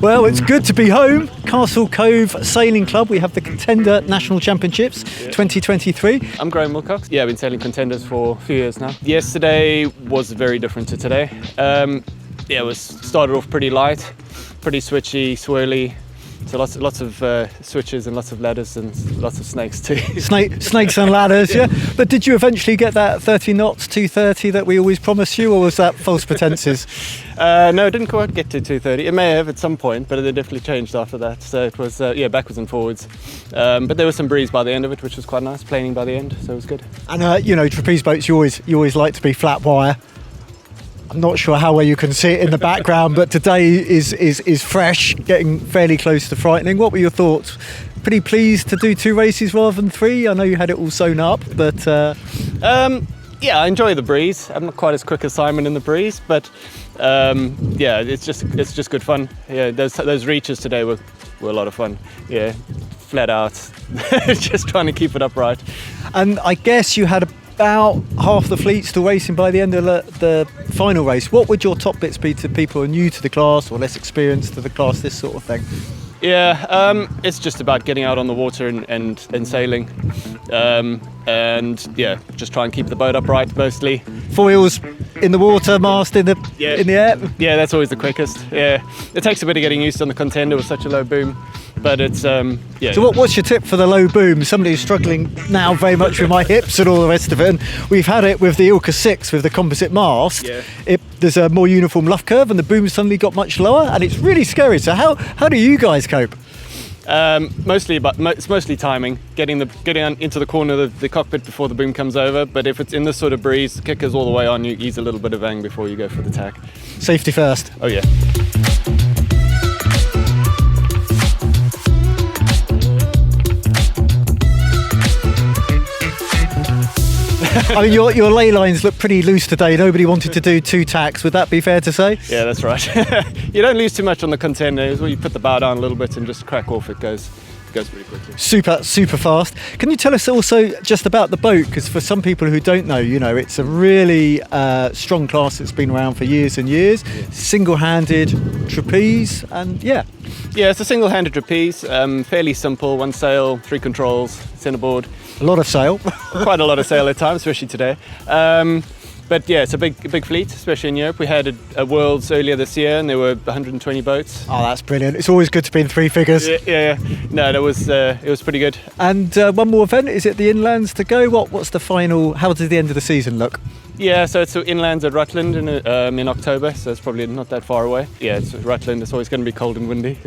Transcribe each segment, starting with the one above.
Well, it's good to be home. Castle Cove Sailing Club. We have the Contender National Championships 2023. I'm Graham Wilcox. Yeah, I've been sailing Contenders for a few years now. Yesterday was very different to today. It was started off pretty light, pretty switchy, swirly. So lots of switches and lots of ladders and lots of snakes too. Snakes and ladders, yeah. But did you eventually get that 30 knots, 230 that we always promised you, or was that false pretenses? No, it didn't quite get to 230. It may have at some point, but it definitely changed after that. So it was, backwards and forwards. But there was some breeze by the end of it, which was quite nice, planing by the end, so it was good. And, trapeze boats, you always like to be flat wire. I'm not sure how well you can see it in the background, but today is fresh, getting fairly close to frightening. What were your thoughts? Pretty pleased to do 2 races rather than 3? I know you had it all sewn up, but... I enjoy the breeze. I'm not quite as quick as Simon in the breeze, but it's just good fun. Yeah, those reaches today were a lot of fun. Yeah, flat out, just trying to keep it upright. And I guess you had about half the fleet still racing by the end of the final race. What would your top bits be to people who are new to the class or less experienced to the class, this sort of thing? Yeah, it's just about getting out on the water and sailing. Just try and keep the boat upright mostly. Foils in the water, mast in the air? Yeah, that's always the quickest. Yeah, it takes a bit of getting used on the Contender with such a low boom, but it's, So what's your tip for the low boom? Somebody who's struggling now very much with my hips and all the rest of it, and we've had it with the Ilka 6 with the composite mast. Yeah. There's a more uniform luff curve and the boom suddenly got much lower, and it's really scary. So how do you guys cope? It's mostly timing, getting into the corner of the cockpit before the boom comes over. But if it's in this sort of breeze, kickers all the way on, you ease a little bit of ang before you go for the tack. Safety first. Oh yeah. I mean, your ley lines look pretty loose today. Nobody wanted to do 2 tacks. Would that be fair to say? Yeah, that's right. You don't lose too much on the Contender. You put the bow down a little bit and just crack off. It goes pretty quickly. Super fast. Can you tell us also just about the boat? Because for some people who don't know, it's a really strong class that's been around for years and years. Yeah. Single-handed trapeze, and yeah. Yeah, it's a single-handed trapeze. Fairly simple. 1 sail, 3 controls, centerboard. A lot of sail. Quite a lot of sail at times, especially today. But yeah, it's a big fleet, especially in Europe. We had a Worlds earlier this year, and there were 120 boats. Oh, that's brilliant! It's always good to be in 3 figures. Yeah. No, it was pretty good. And one more event. Is it the inlands to go? What's the final? How does the end of the season look? Yeah, so it's inlands at Rutland in October, so it's probably not that far away. Yeah, it's Rutland. It's always going to be cold and windy.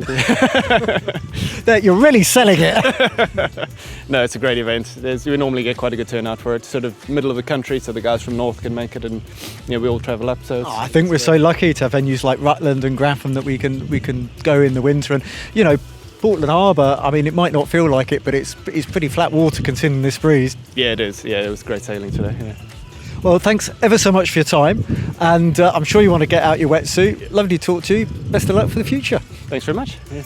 You're really selling it. No, it's a great event. We normally get quite a good turnout for it. Sort of middle of the country, so the guys from North can make it, and we all travel up. So I think we're so lucky to have venues like Rutland and Grafham that we can go in the winter, and Portland Harbour, I mean, it might not feel like it, but it's pretty flat water considering this breeze. Yeah, it is. Yeah, it was great sailing today. Yeah. Well, thanks ever so much for your time, and I'm sure you want to get out your wetsuit. Lovely to talk to you. Best of luck for the future. Thanks very much. Yeah.